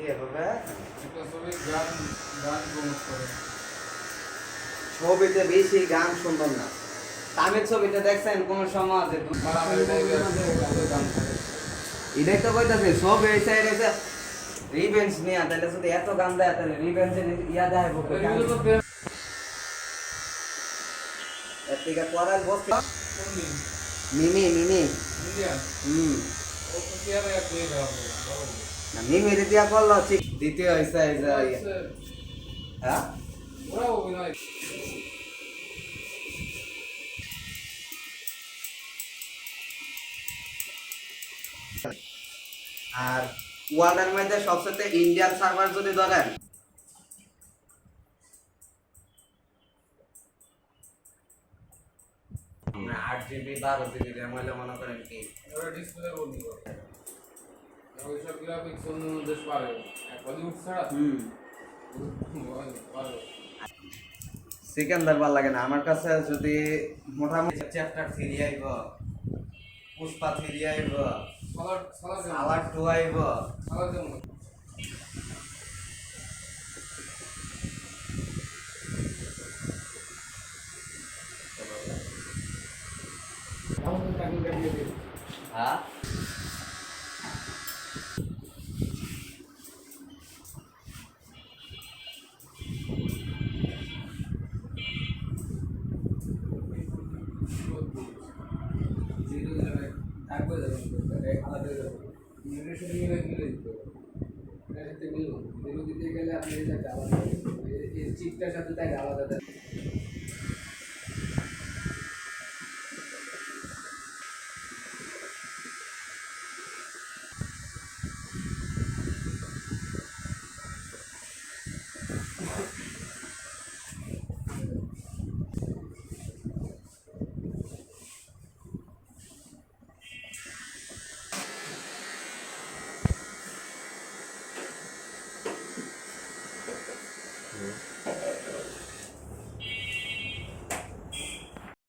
এভাবে একটা ছবি গান গান প্রমোট করে। ছবিতে বেশি গান সুন্দর না। তামিল ছবিতে দেখছেন কোন সময় যে মারামারি টাইপের গান থাকে। এটাই তো কইতাছে সব এই সাইড এসে রিভেঞ্জ নিয়ে তাহলে যদি এত গান দেয় তাহলে রিভেঞ্জের ইয়া দেয় বলতে এগুলো তো প্রেম এর থেকে করাল বসতে কোনদিন মিমি মিমি ইন্ডিয়ান হুম ও তো কি আর এক দিয়ে দেওয়া হবে না মিমি দিয়া করলো ঠিক দ্বিতীয় হইছে এই যে হ্যাঁ ওরা অভিনয় আর ওয়ার্ল্ডের মধ্যে সবচেয়ে ইন্ডিয়ান সার্ভার যদি ধরেন না 8 জিবি 12 জিবি র্যাম হইলে মনে করেন কি ওরা ডিসপ্লে বলতে পারে ওইসব গ্রাফিক্স অন্য দেশ পারে একবার উঠ ছাড়া হুম পারে সিকান্দার ভাল লাগে না আমার কাছে যদি মোটামুটি চ্যাপ্টার 3 আইব পুষ্পা 3 আইব সালাড সালাড সালাড 2 আইব সালাড যেমন হ্যাঁ চিপটার সাথে তাকে আলাদা হুম